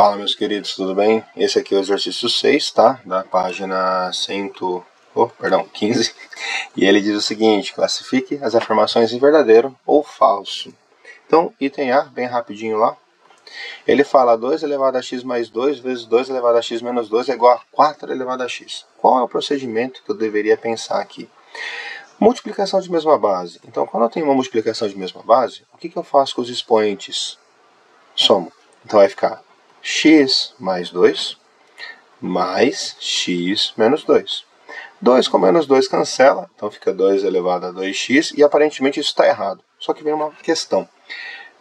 Fala, meus queridos, tudo bem? Esse aqui é o exercício 6, tá? Da página 15. E ele diz o seguinte: classifique as afirmações em verdadeiro ou falso. Então, item A, bem rapidinho lá. Ele fala 2 elevado a x mais 2 vezes 2 elevado a x menos 2 é igual a 4 elevado a x. Qual é o procedimento que eu deveria pensar aqui? Multiplicação de mesma base. Então, quando eu tenho uma multiplicação de mesma base, o que eu faço com os expoentes? Somo. Então, vai ficar x mais 2 mais x menos 2. 2 com menos 2 cancela, então fica 2 elevado a 2x, e aparentemente isso está errado. Só que vem uma questão.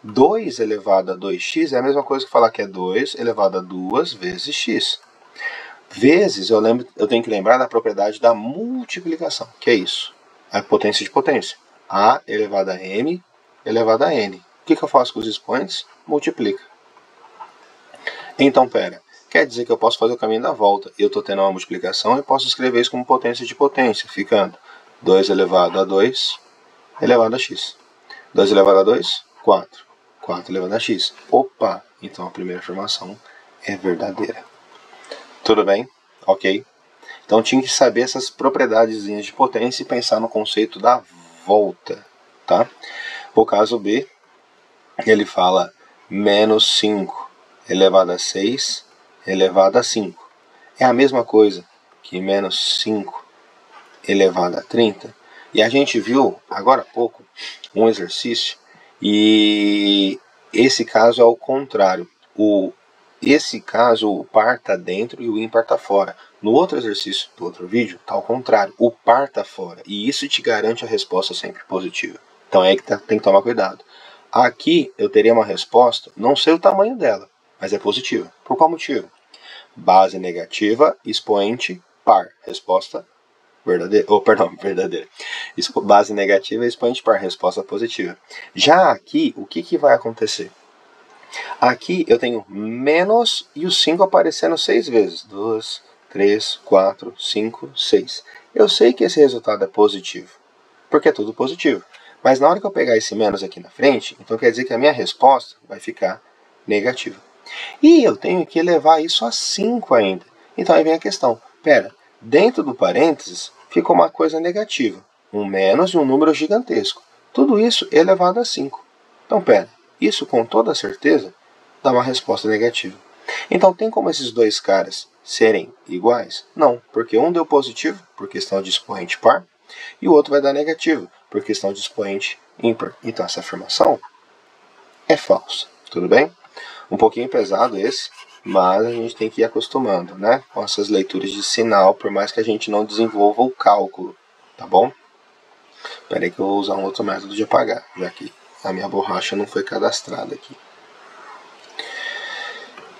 2 elevado a 2x é a mesma coisa que falar que é 2 elevado a 2 vezes x. Vezes, eu tenho que lembrar da propriedade da multiplicação, que é isso. A potência de potência. A elevado a m elevado a n. O que eu faço com os expoentes? Multiplica. Então, quer dizer que eu posso fazer o caminho da volta. Eu estou tendo uma multiplicação e posso escrever isso como potência de potência, ficando 2 elevado a 2 elevado a x. 2 elevado a 2, 4. 4 elevado a x. Opa! Então a primeira afirmação é verdadeira. Tudo bem? Ok? Então tinha que saber essas propriedades de potência e pensar no conceito da volta. Tá? O caso B, ele fala menos 5 elevado a 6 elevado a 5. É a mesma coisa que menos 5 elevado a 30. E a gente viu, agora há pouco, um exercício, e esse caso é o contrário. Esse caso, o par está dentro e o ímpar está fora. No outro exercício do outro vídeo, está ao contrário. O par está fora. E isso te garante a resposta sempre positiva. Então é aí que tem que tomar cuidado. Aqui eu teria uma resposta, não sei o tamanho dela, mas é positiva. Por qual motivo? Base negativa, expoente par. Resposta verdadeira. Verdadeira. Base negativa, expoente par. Resposta positiva. Já aqui, o que vai acontecer? Aqui eu tenho menos e o 5 aparecendo 6 vezes. 2, 3, 4, 5, 6. Eu sei que esse resultado é positivo, porque é tudo positivo. Mas na hora que eu pegar esse menos aqui na frente, então quer dizer que a minha resposta vai ficar negativa. E eu tenho que elevar isso a 5 ainda. Então aí vem a questão. Dentro do parênteses ficou uma coisa negativa. Um menos e um número gigantesco. Tudo isso elevado a 5. Então isso com toda certeza dá uma resposta negativa. Então tem como esses dois caras serem iguais? Não, porque um deu positivo, por questão de expoente par, e o outro vai dar negativo, por questão de expoente ímpar. Então essa afirmação é falsa. Tudo bem? Um pouquinho pesado esse, mas a gente tem que ir acostumando, né, com essas leituras de sinal, por mais que a gente não desenvolva o cálculo, tá bom? Espera aí que eu vou usar um outro método de apagar, já que a minha borracha não foi cadastrada aqui.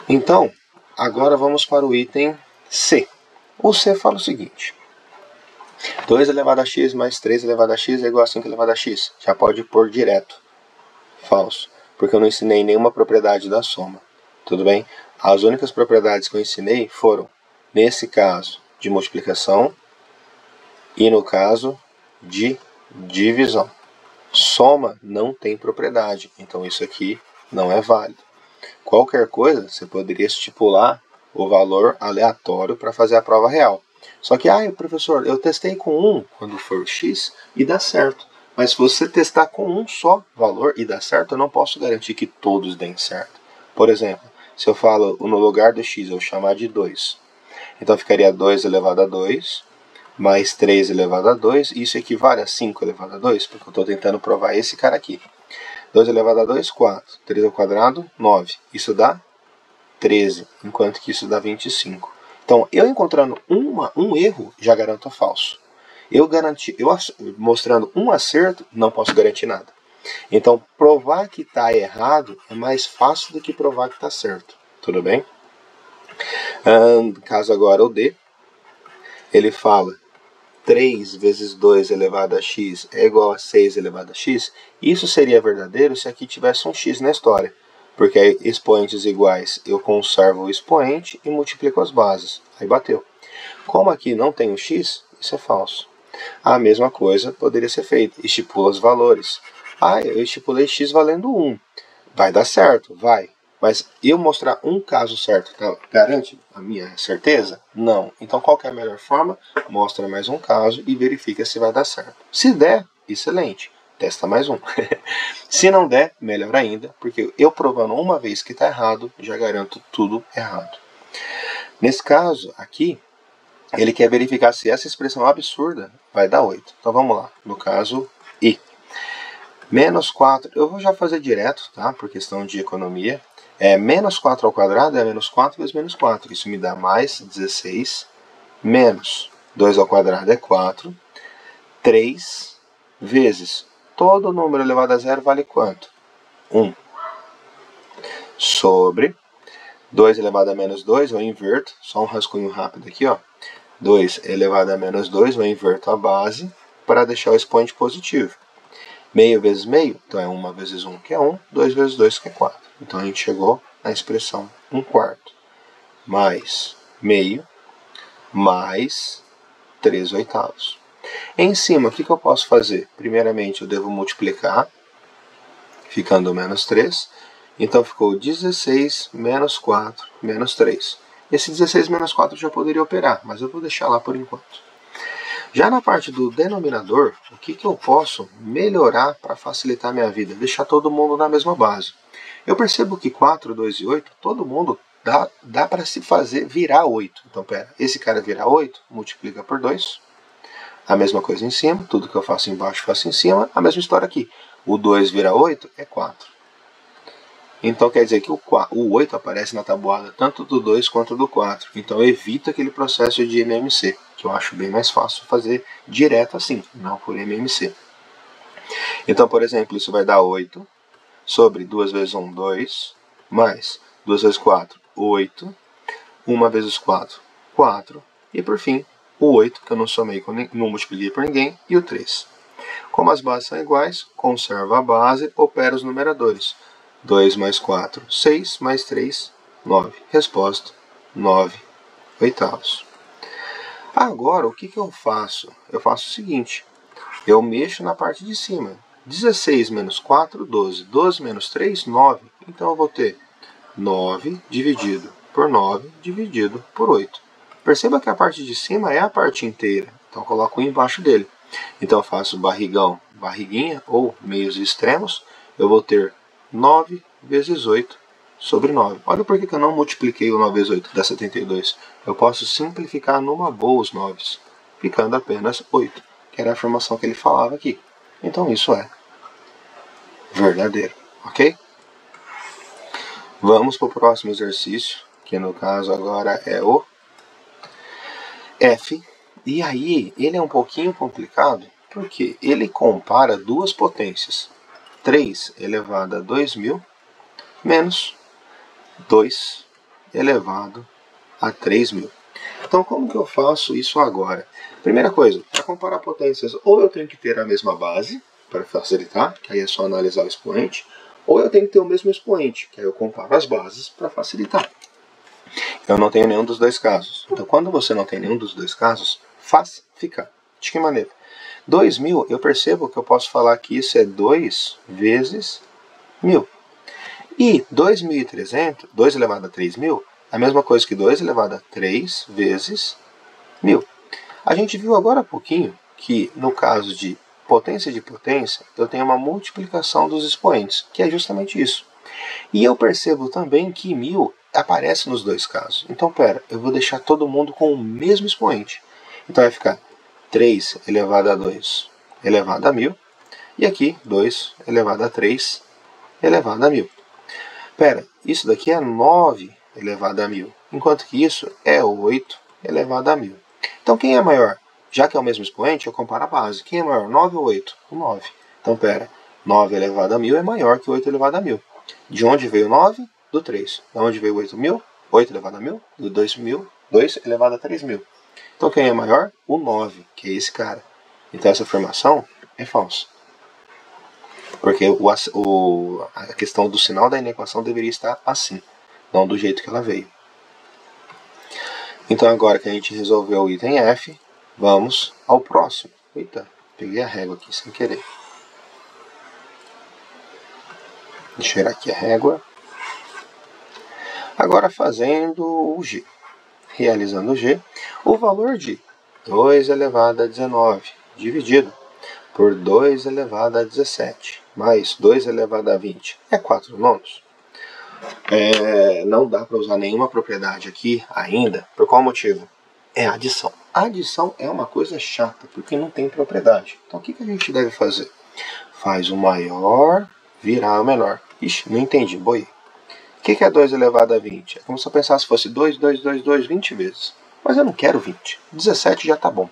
Então, agora vamos para o item C. O C fala o seguinte: 2 elevado a x mais 3 elevado a x é igual a 5 elevado a x. Já pode pôr direto. Falso, porque eu não ensinei nenhuma propriedade da soma. Tudo bem? As únicas propriedades que eu ensinei foram, nesse caso, de multiplicação e no caso de divisão. Soma não tem propriedade, então isso aqui não é válido. Qualquer coisa, você poderia estipular o valor aleatório para fazer a prova real. Só que, professor, eu testei com 1 quando for x e dá certo. Mas se você testar com um só valor e dá certo, eu não posso garantir que todos deem certo. Por exemplo, se eu falo no lugar do x eu chamar de 2, então ficaria 2 elevado a 2 mais 3 elevado a 2, e isso equivale a 5 elevado a 2, porque eu estou tentando provar esse cara aqui. 2 elevado a 2, 4. 3 ao quadrado, 9. Isso dá 13, enquanto que isso dá 25. Então, eu encontrando um erro, já garanto falso. Eu mostrando um acerto, não posso garantir nada. Então, provar que está errado é mais fácil do que provar que está certo. Tudo bem? Caso agora o D, ele fala 3 vezes 2 elevado a x é igual a 6 elevado a x. Isso seria verdadeiro se aqui tivesse um x na história. Porque expoentes iguais, eu conservo o expoente e multiplico as bases. Aí bateu. Como aqui não tem o x, isso é falso. A mesma coisa poderia ser feita. Estipula os valores. Eu estipulei x valendo 1. Vai dar certo? Vai. Mas eu mostrar um caso certo, tá? Garante a minha certeza? Não. Então qual que é a melhor forma? Mostra mais um caso e verifica se vai dar certo. Se der, excelente. Testa mais um. Se não der, melhor ainda, porque eu provando uma vez que está errado, já garanto tudo errado. Nesse caso aqui, ele quer verificar se essa expressão absurda vai dar 8. Então vamos lá. No caso I. Menos 4, eu vou já fazer direto, tá? Por questão de economia. Menos 4 ao quadrado é menos 4 vezes menos 4. Isso me dá mais 16. Menos 2 ao quadrado é 4. 3 vezes todo número elevado a zero vale quanto? 1. Sobre 2 elevado a menos 2, eu inverto. Só um rascunho rápido aqui, ó. 2 elevado a menos 2, eu inverto a base para deixar o expoente positivo. Meio vezes meio, então é 1 vezes 1, que é 1. 2 vezes 2, que é 4. Então a gente chegou na expressão 1/4. Mais meio, mais 3/8. Em cima, o que eu posso fazer? Primeiramente, eu devo multiplicar, ficando menos 3. Então ficou 16 menos 4 menos 3. Esse 16 menos 4 eu já poderia operar, mas eu vou deixar lá por enquanto. Já na parte do denominador, o que eu posso melhorar para facilitar a minha vida? Deixar todo mundo na mesma base. Eu percebo que 4, 2 e 8, todo mundo dá para se fazer virar 8. Então, esse cara vira 8, multiplica por 2. A mesma coisa em cima, tudo que eu faço embaixo, faço em cima. A mesma história aqui. O 2 vira 8 é 4. Então quer dizer que o 8 aparece na tabuada tanto do 2 quanto do 4. Então evita aquele processo de MMC, que eu acho bem mais fácil fazer direto assim, não por MMC. Então, por exemplo, isso vai dar 8 sobre 2 vezes 1, 2, mais 2 vezes 4, 8, 1 vezes 4, 4, e por fim, o 8, que eu não somei, não multipliquei por ninguém, e o 3. Como as bases são iguais, conservo a base, opero os numeradores. 2 mais 4, 6, mais 3, 9. Resposta, 9/8. Agora, o que eu faço? Eu faço o seguinte, eu mexo na parte de cima. 16 menos 4, 12. 12 menos 3, 9. Então eu vou ter 9 dividido por 9 dividido por 8. Perceba que a parte de cima é a parte inteira. Então eu coloco 1 embaixo dele. Então eu faço barrigão, barriguinha ou meios extremos. Eu vou ter 9 vezes 8 sobre 9. Olha por que eu não multipliquei o 9 vezes 8, dá 72. Eu posso simplificar numa boa os 9, ficando apenas 8, que era a informação que ele falava aqui. Então isso é verdadeiro, ok? Vamos para o próximo exercício, que no caso agora é o F. E aí ele é um pouquinho complicado, porque ele compara duas potências. 3 elevado a 2.000 menos 2 elevado a 3.000. Então, como que eu faço isso agora? Primeira coisa, para comparar potências, ou eu tenho que ter a mesma base, para facilitar, que aí é só analisar o expoente, ou eu tenho que ter o mesmo expoente, que aí eu comparo as bases para facilitar. Eu não tenho nenhum dos dois casos. Então, quando você não tem nenhum dos dois casos, faz ficar. De que maneira? 2.000, eu percebo que eu posso falar que isso é 2 vezes 1.000. E 2.300, 2 elevado a 3.000, é a mesma coisa que 2 elevado a 3 vezes 1.000. A gente viu agora há pouquinho que, no caso de potência, eu tenho uma multiplicação dos expoentes, que é justamente isso. E eu percebo também que 1.000 aparece nos dois casos. Então, eu vou deixar todo mundo com o mesmo expoente. Então vai ficar 3 elevado a 2 elevado a 1.000. E aqui 2 elevado a 3 elevado a 1.000. Isso daqui é 9 elevado a 1.000. Enquanto que isso é 8 elevado a 1.000. Então quem é maior? Já que é o mesmo expoente, eu comparo a base. Quem é maior, 9 ou 8? O 9. Então 9 elevado a 1.000 é maior que 8 elevado a 1.000. De onde veio 9? Do 3. De onde veio 8.000? 8 elevado a 1.000? Do 2.000? 2 elevado a 3.000. Então quem é maior? O 9, que é esse cara. Então essa afirmação é falsa. Porque a questão do sinal da inequação deveria estar assim, não do jeito que ela veio. Então agora que a gente resolveu o item F, vamos ao próximo. Eita, peguei a régua aqui sem querer. Deixa eu tirar aqui a régua. Agora fazendo o G. Realizando o G, o valor de 2 elevado a 19 dividido por 2 elevado a 17 mais 2 elevado a 20 é 4 nonos. Não dá para usar nenhuma propriedade aqui ainda. Por qual motivo? É adição. A adição é uma coisa chata, porque não tem propriedade. Então o que a gente deve fazer? Faz o maior virar o menor. Ixi, não entendi, boi. O que é 2 elevado a 20? É como se eu pensasse se fosse 2, 2, 2, 2, 20 vezes. Mas eu não quero 20. 17 já tá bom.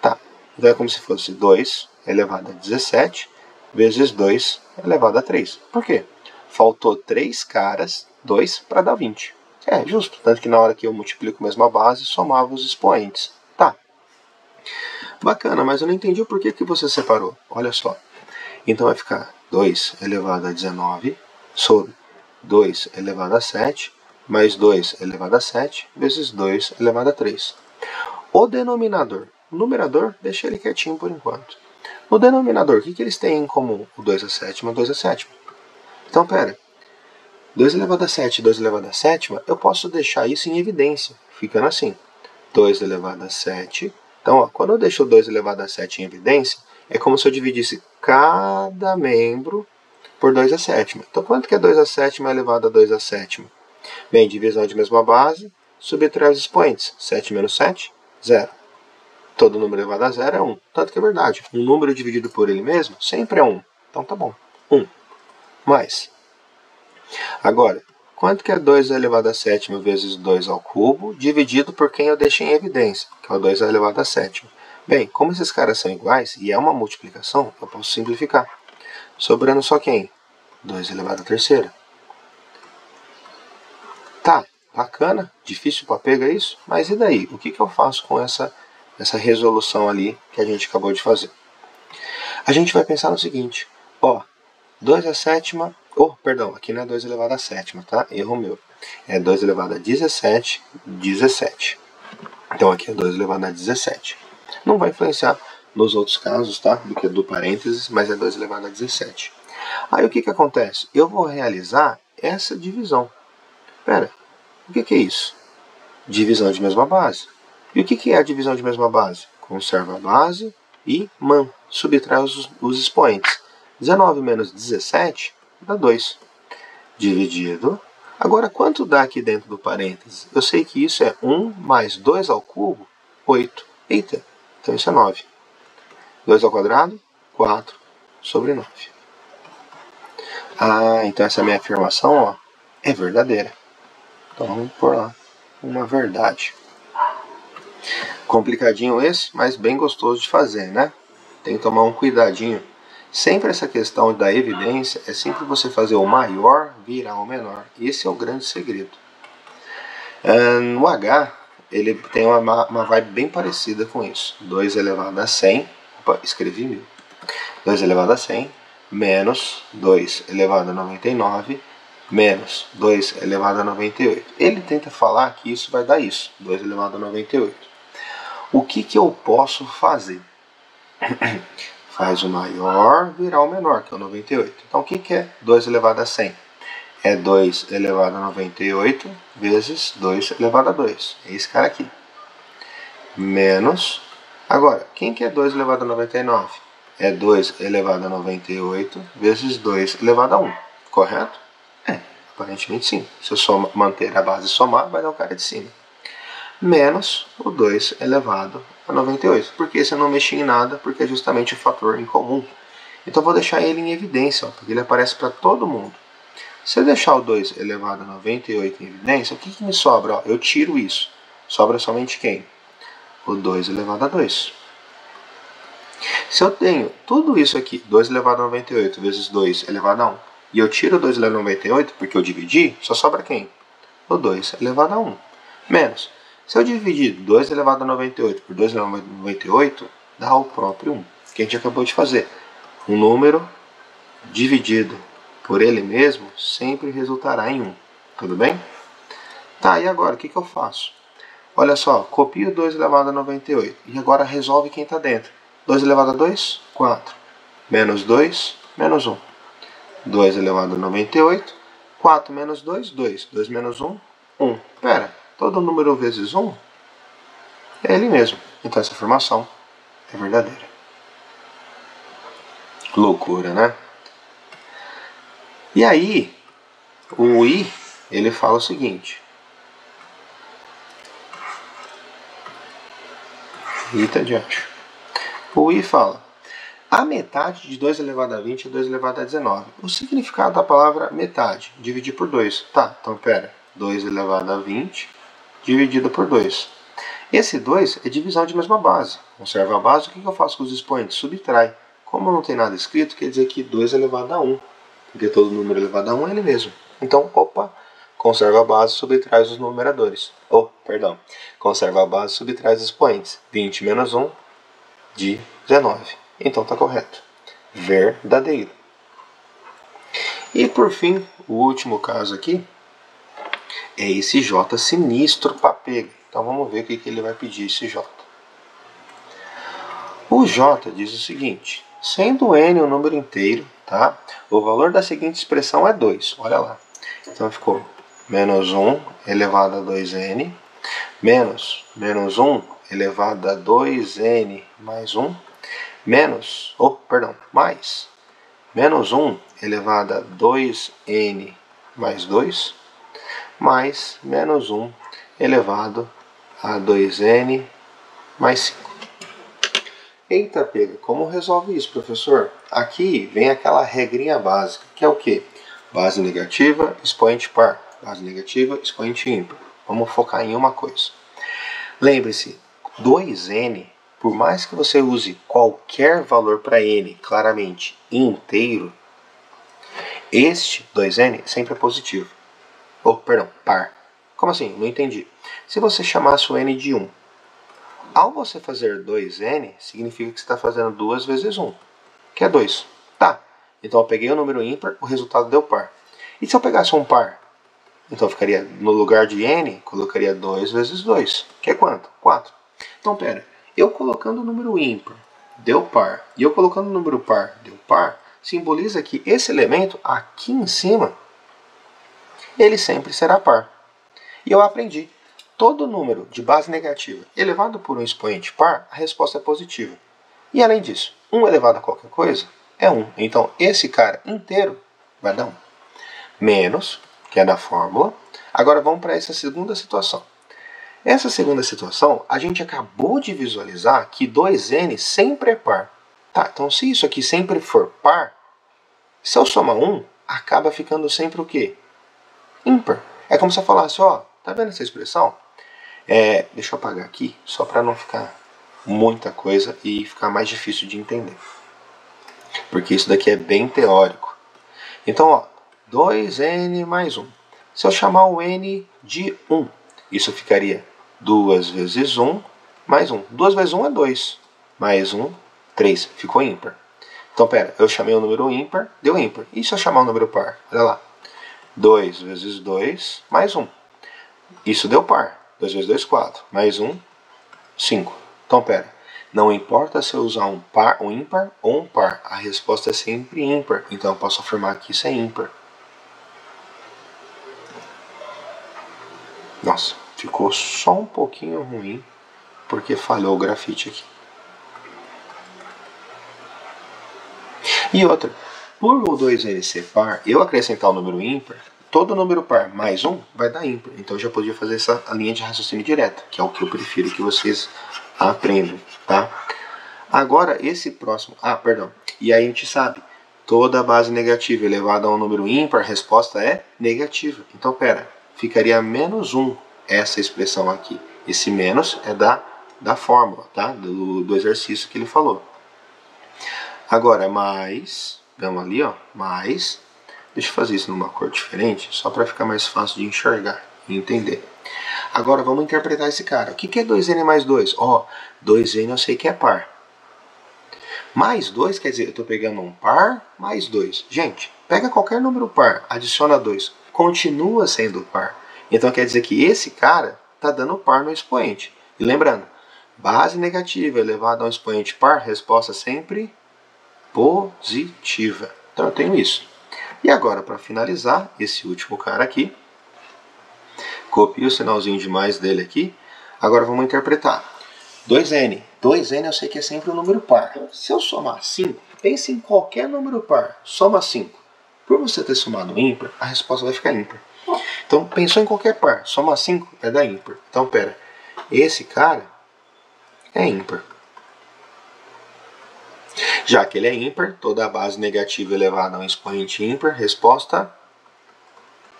Tá, então é como se fosse 2 elevado a 17 vezes 2 elevado a 3. Por quê? Faltou 3 caras, 2 para dar 20. É justo, tanto que na hora que eu multiplico a mesma base, somava os expoentes. Tá. Bacana, mas eu não entendi o porquê que você separou. Olha só. Então vai ficar 2 elevado a 19 sobre 2 elevado a 7 mais 2 elevado a 7 vezes 2 elevado a 3. O denominador. O numerador, deixa ele quietinho por enquanto. No denominador, o que eles têm em comum? O 2 a sétima e o 2 a sétima. Então, pera. 2 elevado a 7 e 2 elevado a sétima, eu posso deixar isso em evidência, ficando assim. 2 elevado a 7. Então, ó, quando eu deixo o 2 elevado a 7 em evidência, é como se eu dividisse cada membro por 2 a sétima. Então, quanto que é 2 a sétima elevado a 2 a sétima? Bem, divisão de mesma base, subtrai os expoentes. 7 menos 7, 0. Todo número elevado a 0 é 1. Tanto que é verdade. Um número dividido por ele mesmo sempre é 1. Então tá bom. 1. Mais. Agora, quanto que é 2 elevado a sétima vezes 2 ao cubo, dividido por quem eu deixei em evidência, que é o 2 elevado a sétima? Bem, como esses caras são iguais e é uma multiplicação, eu posso simplificar. Sobrando só quem? 2 elevado a terceira. Tá, bacana, difícil para pegar isso, mas e daí? O que eu faço com essa resolução ali que a gente acabou de fazer? A gente vai pensar no seguinte, ó, 2 a sétima, perdão, aqui não é 2 elevado a sétima, tá? Erro meu. É 2 elevado a 17, 17. Então aqui é 2 elevado a 17. Não vai influenciar nos outros casos, tá? Do que do parênteses, mas é 2 elevado a 17. Aí o que acontece? Eu vou realizar essa divisão. Pera, o que é isso? Divisão de mesma base. E o que é a divisão de mesma base? Conserva a base e subtrai os expoentes. 19 menos 17 dá 2. Dividido. Agora, quanto dá aqui dentro do parênteses? Eu sei que isso é 1 mais 2 ao cubo, 8. Eita, então isso é 9. 2 ao quadrado, 4 sobre 9. Ah, então essa minha afirmação, ó, é verdadeira. Então vamos por lá uma verdade. Complicadinho esse, mas bem gostoso de fazer, né? Tem que tomar um cuidadinho. Sempre essa questão da evidência é sempre você fazer o maior virar o menor. Esse é o grande segredo. No H, ele tem uma vibe bem parecida com isso. 2 elevado a 100, escrevi 1000. 2 elevado a 100 menos 2 elevado a 99 menos 2 elevado a 98. Ele tenta falar que isso vai dar isso, 2 elevado a 98. O que eu posso fazer? Faz o maior virar o menor, que é o 98. Então, o que é 2 elevado a 100? É 2 elevado a 98 vezes 2 elevado a 2. É esse cara aqui. Menos... Agora, quem que é 2 elevado a 99? É 2 elevado a 98 vezes 2 elevado a 1. Correto? Aparentemente sim. Se eu manter a base e somar, vai dar o cara de cima. Menos o 2 elevado a 98. Porque esse eu não mexi em nada, porque é justamente o fator em comum. Então eu vou deixar ele em evidência, ó, porque ele aparece para todo mundo. Se eu deixar o 2 elevado a 98 em evidência, o que me sobra? Ó, eu tiro isso. Sobra somente quem? O 2 elevado a 2. Se eu tenho tudo isso aqui, 2 elevado a 98 vezes 2 elevado a 1, e eu tiro o 2 elevado a 98 porque eu dividi, só sobra quem? O 2 elevado a 1. Menos. Se eu dividir 2 elevado a 98 por 2 elevado a 98, dá o próprio 1, que a gente acabou de fazer. Um número dividido por ele mesmo sempre resultará em 1. Tudo bem? Tá, e agora, o que eu faço? Olha só, copio 2 elevado a 98. E agora resolve quem está dentro. 2 elevado a 2, 4. Menos 2, menos 1. 2 elevado a 98. 4 menos 2, 2. 2 menos 1, 1. Pera, todo número vezes 1 é ele mesmo. Então essa afirmação é verdadeira. Loucura, né? E aí, o I, ele fala o seguinte. Eita, adiante. O I fala: a metade de 2 elevado a 20 é 2 elevado a 19. O significado da palavra metade, dividir por 2. Tá, então pera. 2 elevado a 20 dividido por 2. Esse 2 é divisão de mesma base. Conserva a base, o que eu faço com os expoentes? Subtrai. Como não tem nada escrito, quer dizer que 2 elevado a 1. Porque todo número elevado a 1 é ele mesmo. Então, opa, conserva a base, subtrai os numeradores. Conserva a base, subtrai os expoentes. 20 menos 1, 19. Então está correto. Verdadeiro. E por fim, o último caso aqui é esse J sinistro para pega. Então vamos ver o que ele vai pedir, esse J. O J diz o seguinte: sendo n um número inteiro, tá? O valor da seguinte expressão é 2. Olha lá. Então ficou menos 1 elevado a 2n, menos 1 elevado a 2n mais 1, mais menos 1 elevado a 2n mais 2, mais menos 1 elevado a 2n mais 5. Eita, pega, como resolve isso, professor? Aqui vem aquela regrinha básica, que é o quê? Base negativa, expoente par. Base negativa, expoente ímpar. Vamos focar em uma coisa. Lembre-se, 2n, por mais que você use qualquer valor para n, claramente inteiro, este 2n sempre é positivo. Par. Como assim? Não entendi. Se você chamasse o n de 1, ao você fazer 2n, significa que você está fazendo 2 vezes 1, que é 2. Tá, então eu peguei o número ímpar, o resultado deu par. E se eu pegasse um par? Então ficaria, no lugar de n, colocaria 2 vezes 2, que é quanto? 4. Então pera, eu colocando o número ímpar, deu par, e eu colocando o número par, deu par, simboliza que esse elemento aqui em cima, ele sempre será par. E eu aprendi. Todo número de base negativa elevado por um expoente par, a resposta é positiva. E além disso, 1 elevado a qualquer coisa é 1. Então esse cara inteiro vai dar 1. Menos, que é da fórmula. Agora vamos para essa segunda situação. Essa segunda situação, a gente acabou de visualizar que 2n sempre é par. Tá, então se isso aqui sempre for par, se eu somar 1, acaba ficando sempre o quê? Ímpar. É como se eu falasse, ó, tá vendo essa expressão? Deixa eu apagar aqui, só para não ficar muita coisa e ficar mais difícil de entender. Porque isso daqui é bem teórico. Então, ó, 2n mais 1. Se eu chamar o n de 1, isso ficaria 2 vezes 1 mais 1. 2 vezes 1 é 2. Mais 1, 3. Ficou ímpar. Então, pera, eu chamei o número ímpar, deu ímpar. E se eu chamar o número par? Olha lá. 2 vezes 2 mais 1. Isso deu par. 2 vezes 2, 4. Mais 1, 5. Então, pera. Não importa se eu usar um ímpar ou um par. A resposta é sempre ímpar. Então, eu posso afirmar que isso é ímpar. Nossa, ficou só um pouquinho ruim, porque falhou o grafite aqui. E outra. Por o 2n ser par, eu acrescentar o número ímpar, todo número par mais 1 vai dar ímpar. Então eu já podia fazer essa linha de raciocínio direta, que é o que eu prefiro que vocês aprendam, tá? Agora, esse próximo... E aí a gente sabe, toda base negativa elevada a um número ímpar, a resposta é negativa. Então, pera, ficaria menos 1 essa expressão aqui. Esse menos é da fórmula, tá? Do exercício que ele falou. Agora, mais... Vamos ali, ó, mais... Deixa eu fazer isso numa cor diferente, só para ficar mais fácil de enxergar e entender. Agora vamos interpretar esse cara. O que é 2n mais 2? Ó, 2n eu sei que é par. Mais 2 quer dizer, eu estou pegando um par mais 2. Gente, pega qualquer número par, adiciona 2, continua sendo par. Então quer dizer que esse cara está dando par no expoente. E lembrando, base negativa elevada a um expoente par, resposta sempre positiva. Então eu tenho isso. E agora, para finalizar, esse último cara aqui, Copio o sinalzinho de mais dele aqui. Agora vamos interpretar. 2n. 2n eu sei que é sempre um número par. Se eu somar 5, pense em qualquer número par. Soma 5. Por você ter somado ímpar, a resposta vai ficar ímpar. Então, pensou em qualquer par. Soma 5 é dar ímpar. Então, pera. Esse cara é ímpar. Já que ele é ímpar, toda a base negativa elevada a um expoente ímpar, resposta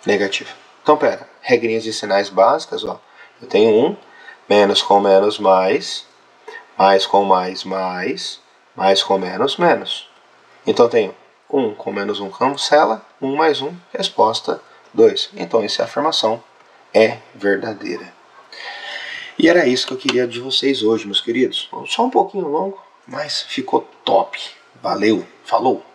negativa. Então, pera. Regrinhas de sinais básicas, ó. Eu tenho 1, menos com menos mais com mais, mais com menos, menos. Então, tenho 1 com menos 1 cancela, 1 mais 1, resposta 2. Então, essa afirmação é verdadeira. E era isso que eu queria de vocês hoje, meus queridos. Só um pouquinho longo, mas ficou top. Valeu, falou!